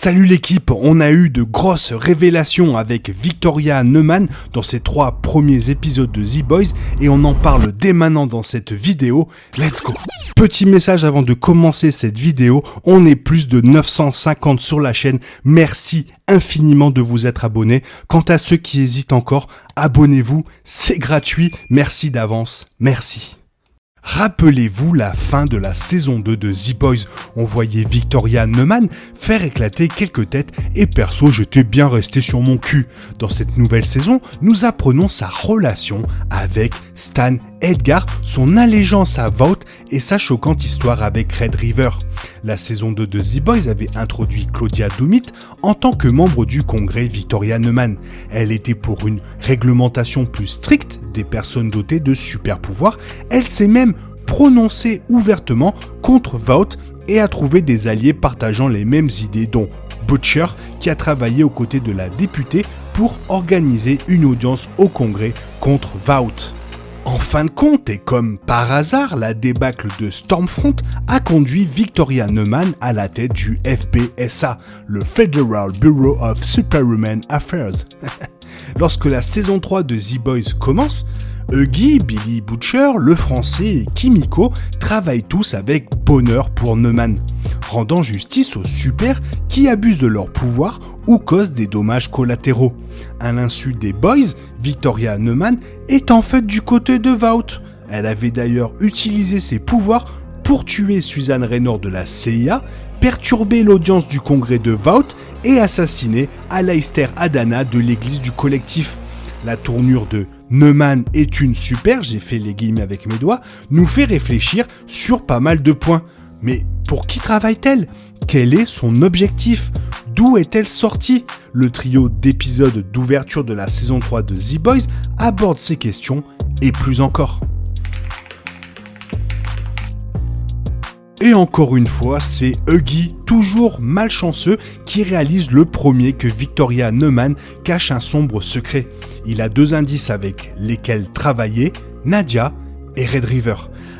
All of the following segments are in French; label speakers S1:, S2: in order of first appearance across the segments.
S1: Salut l'équipe, on a eu de grosses révélations avec Victoria Neumann dans ses 3 premiers épisodes de The Boys et on en parle dès maintenant dans cette vidéo. Let's go! Petit message avant de commencer cette vidéo, on est plus de 950 sur la chaîne, merci infiniment de vous être abonnés. Quant à ceux qui hésitent encore, abonnez-vous, c'est gratuit, merci d'avance, merci. Rappelez-vous la fin de la saison 2 de The Boys, on voyait Victoria Neumann faire éclater quelques têtes et perso j'étais bien resté sur mon cul. Dans cette nouvelle saison, nous apprenons sa relation avec Stan Edgar, son allégeance à Vought et sa choquante histoire avec Red River. La saison 2 de The Boys avait introduit Claudia Doumit en tant que membre du congrès Victoria Neumann. Elle était pour une réglementation plus stricte des personnes dotées de super pouvoirs. Elle s'est même prononcée ouvertement contre Vought et a trouvé des alliés partageant les mêmes idées, dont Butcher qui a travaillé aux côtés de la députée pour organiser une audience au congrès contre Vought. En fin de compte, et comme par hasard, la débâcle de Stormfront a conduit Victoria Neumann à la tête du FBSA, le Federal Bureau of Superhuman Affairs. Lorsque la saison 3 de The Boys commence, Huggy, Billy Butcher, le français et Kimiko travaillent tous avec bonheur pour Neumann, rendant justice aux super qui abusent de leur pouvoir ou causent des dommages collatéraux. À l'insu des Boys, Victoria Neumann est en fait du côté de Vought. Elle avait d'ailleurs utilisé ses pouvoirs pour tuer Suzanne Raynor de la CIA, perturber l'audience du congrès de Vought et assassiner Aleister Adana de l'église du collectif. La tournure de Neumann est une super, j'ai fait les guillemets avec mes doigts, nous fait réfléchir sur pas mal de points. Mais pour qui travaille-t-elle ? Quel est son objectif ? D'où est-elle sortie ? Le trio d'épisodes d'ouverture de la saison 3 de The Boys aborde ces questions et plus encore. Et encore une fois, c'est Huggy, toujours malchanceux, qui réalise le premier que Victoria Neumann cache un sombre secret. Il a 2 indices avec lesquels travailler, Nadia et Red River.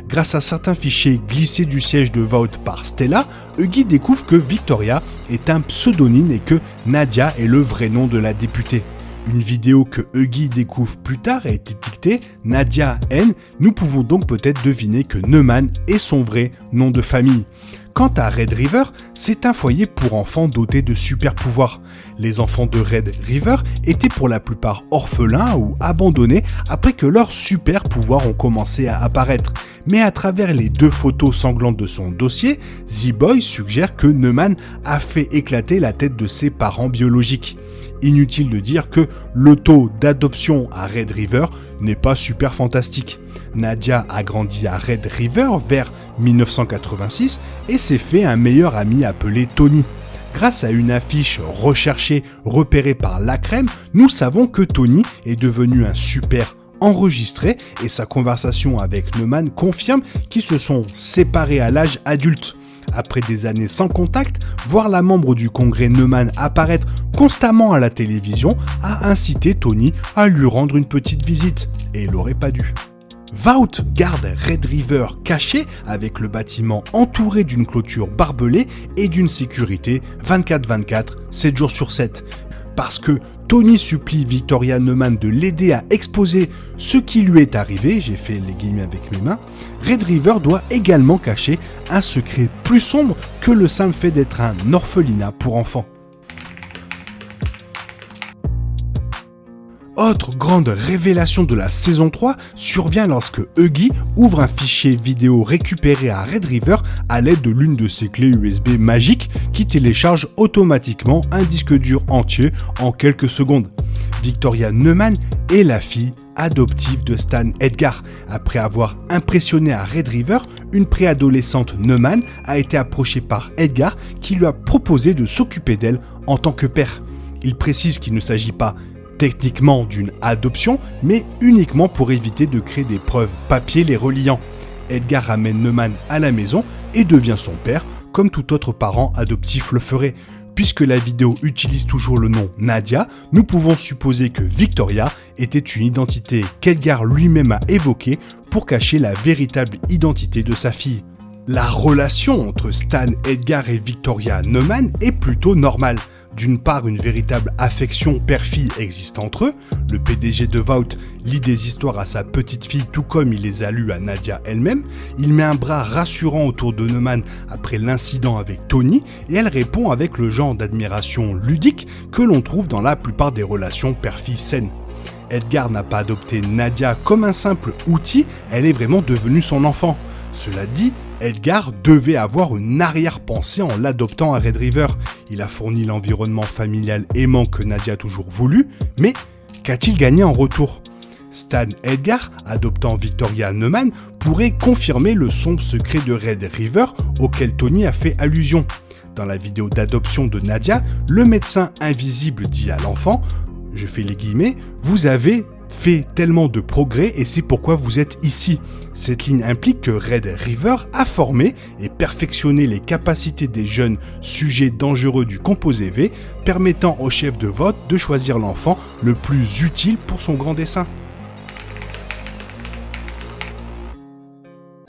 S1: Grâce à certains fichiers glissés du siège de Vought par Stella, Huggy découvre que Victoria est un pseudonyme et que Nadia est le vrai nom de la députée. Une vidéo que Huggy découvre plus tard est étiquetée Nadia N. Nous pouvons donc peut-être deviner que Neumann est son vrai nom de famille. Quant à Red River, c'est un foyer pour enfants dotés de super pouvoirs. Les enfants de Red River étaient pour la plupart orphelins ou abandonnés après que leurs super pouvoirs ont commencé à apparaître. Mais à travers les 2 photos sanglantes de son dossier, The Boy suggère que Neumann a fait éclater la tête de ses parents biologiques. Inutile de dire que le taux d'adoption à Red River n'est pas super fantastique. Nadia a grandi à Red River vers 1986 et s'est fait un meilleur ami appelé Tony. Grâce à une affiche recherchée repérée par La Crème, nous savons que Tony est devenu un super enregistré et sa conversation avec Neumann confirme qu'ils se sont séparés à l'âge adulte. Après des années sans contact, voir la membre du congrès Neumann apparaître constamment à la télévision a incité Tony à lui rendre une petite visite. Et il n'aurait pas dû. Vought garde Red River caché avec le bâtiment entouré d'une clôture barbelée et d'une sécurité 24/24, 7 jours sur 7. Parce que Tony supplie Victoria Neumann de l'aider à exposer ce qui lui est arrivé, j'ai fait les guillemets avec mes mains, Red River doit également cacher un secret plus sombre que le simple fait d'être un orphelinat pour enfants. Autre grande révélation de la saison 3 survient lorsque Huggy ouvre un fichier vidéo récupéré à Red River à l'aide de l'une de ses clés USB magiques qui télécharge automatiquement un disque dur entier en quelques secondes. Victoria Neumann est la fille adoptive de Stan Edgar. Après avoir impressionné à Red River, une préadolescente Neumann a été approchée par Edgar qui lui a proposé de s'occuper d'elle en tant que père. Il précise qu'il ne s'agit pas techniquement d'une adoption, mais uniquement pour éviter de créer des preuves papier les reliant. Edgar ramène Neumann à la maison et devient son père, comme tout autre parent adoptif le ferait. Puisque la vidéo utilise toujours le nom Nadia, nous pouvons supposer que Victoria était une identité qu'Edgar lui-même a évoquée pour cacher la véritable identité de sa fille. La relation entre Stan Edgar et Victoria Neumann est plutôt normale. D'une part, une véritable affection père-fille existe entre eux. Le PDG de Vought lit des histoires à sa petite fille tout comme il les a lues à Nadia elle-même. Il met un bras rassurant autour de Neumann après l'incident avec Tony et elle répond avec le genre d'admiration ludique que l'on trouve dans la plupart des relations père-fille saines. Edgar n'a pas adopté Nadia comme un simple outil, elle est vraiment devenue son enfant. Cela dit, Edgar devait avoir une arrière-pensée en l'adoptant à Red River. Il a fourni l'environnement familial aimant que Nadia a toujours voulu, mais qu'a-t-il gagné en retour ? Stan Edgar, adoptant Victoria Neumann, pourrait confirmer le sombre secret de Red River auquel Tony a fait allusion. Dans la vidéo d'adoption de Nadia, le médecin invisible dit à l'enfant, je fais les guillemets, vous avez fait tellement de progrès et c'est pourquoi vous êtes ici. Cette ligne implique que Red River a formé et perfectionné les capacités des jeunes sujets dangereux du composé V, permettant au chef de vote de choisir l'enfant le plus utile pour son grand dessein.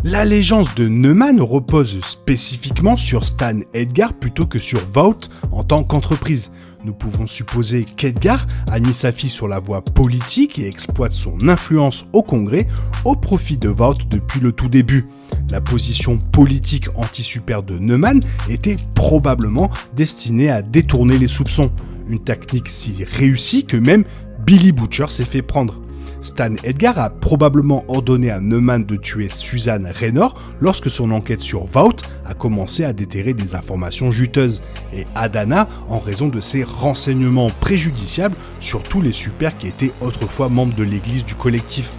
S1: L'allégeance de Neumann repose spécifiquement sur Stan Edgar plutôt que sur Vought en tant qu'entreprise. Nous pouvons supposer qu'Edgar a mis sa fille sur la voie politique et exploite son influence au Congrès au profit de Vought depuis le tout début. La position politique anti-super de Neumann était probablement destinée à détourner les soupçons. Une technique si réussie que même Billy Butcher s'est fait prendre. Stan Edgar a probablement ordonné à Neumann de tuer Suzanne Raynor lorsque son enquête sur Vought a commencé à déterrer des informations juteuses, et Adana en raison de ses renseignements préjudiciables sur tous les supers qui étaient autrefois membres de l'église du collectif.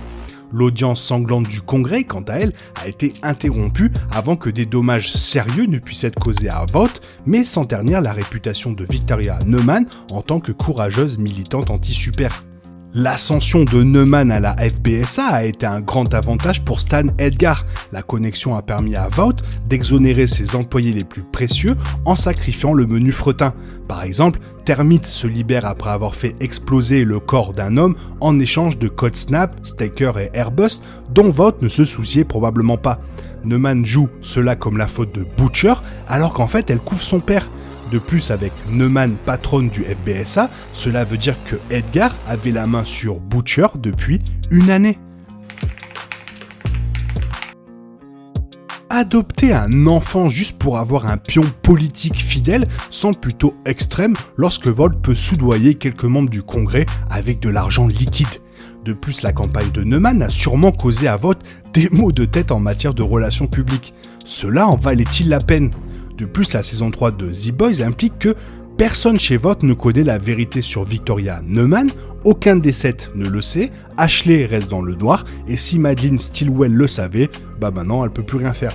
S1: L'audience sanglante du Congrès, quant à elle, a été interrompue avant que des dommages sérieux ne puissent être causés à Vought, mais sans ternir la réputation de Victoria Neumann en tant que courageuse militante anti-super. L'ascension de Neumann à la FBSA a été un grand avantage pour Stan Edgar. La connexion a permis à Vought d'exonérer ses employés les plus précieux en sacrifiant le menu fretin. Par exemple, Termite se libère après avoir fait exploser le corps d'un homme en échange de Cold Snap, Staker et Airbus dont Vought ne se souciait probablement pas. Neumann joue cela comme la faute de Butcher alors qu'en fait elle couvre son père. De plus, avec Neumann patronne du FBSA, cela veut dire que Edgar avait la main sur Butcher depuis une année. Adopter un enfant juste pour avoir un pion politique fidèle semble plutôt extrême lorsque Vought peut soudoyer quelques membres du Congrès avec de l'argent liquide. De plus, la campagne de Neumann a sûrement causé à Vought des maux de tête en matière de relations publiques. Cela en valait-il la peine ? De plus, la saison 3 de The Boys implique que personne chez Vought ne connaît la vérité sur Victoria Neumann, aucun des 7 ne le sait, Ashley reste dans le noir, et si Madeleine Stilwell le savait, maintenant elle peut plus rien faire.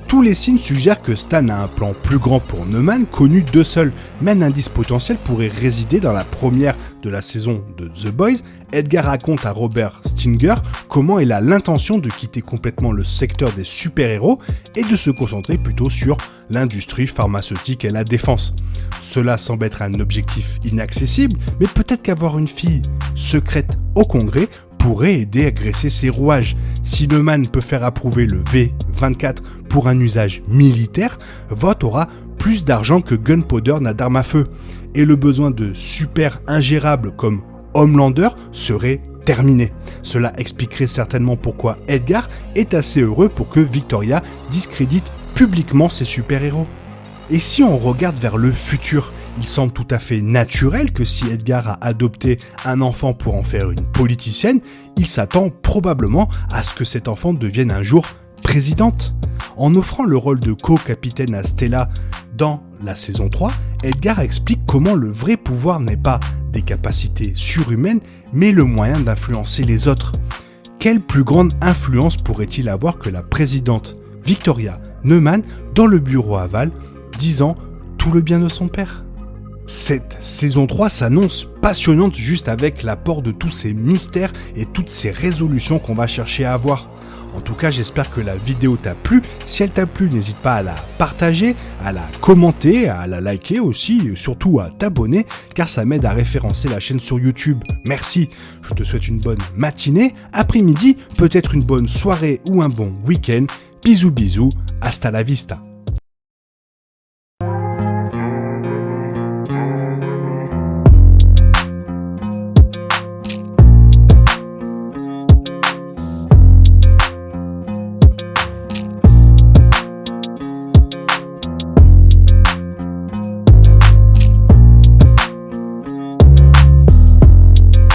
S1: Tous les signes suggèrent que Stan a un plan plus grand pour Neumann, connu d'eux seuls, mais un indice potentiel pourrait résider dans la première de la saison de The Boys. Edgar raconte à Robert Stinger comment il a l'intention de quitter complètement le secteur des super-héros et de se concentrer plutôt sur l'industrie pharmaceutique et la défense. Cela semble être un objectif inaccessible, mais peut-être qu'avoir une fille secrète au Congrès pourrait aider à graisser ses rouages. Si Neumann peut faire approuver le V24 pour un usage militaire, Vought aura plus d'argent que Gunpowder n'a d'armes à feu. Et le besoin de super ingérables comme Homelander serait terminé. Cela expliquerait certainement pourquoi Edgar est assez heureux pour que Victoria discrédite publiquement ses super-héros. Et si on regarde vers le futur, il semble tout à fait naturel que si Edgar a adopté un enfant pour en faire une politicienne, il s'attend probablement à ce que cet enfant devienne un jour présidente. En offrant le rôle de co-capitaine à Stella dans la saison 3, Edgar explique comment le vrai pouvoir n'est pas des capacités surhumaines, mais le moyen d'influencer les autres. Quelle plus grande influence pourrait-il avoir que la présidente Victoria Neumann dans le bureau aval, disant tout le bien de son père? Cette saison 3 s'annonce passionnante juste avec l'apport de tous ces mystères et toutes ces résolutions qu'on va chercher à avoir. En tout cas, j'espère que la vidéo t'a plu. Si elle t'a plu, n'hésite pas à la partager, à la commenter, à la liker aussi, et surtout à t'abonner, car ça m'aide à référencer la chaîne sur YouTube. Merci, je te souhaite une bonne matinée, après-midi, peut-être une bonne soirée ou un bon week-end. Bisous bisous, hasta la vista.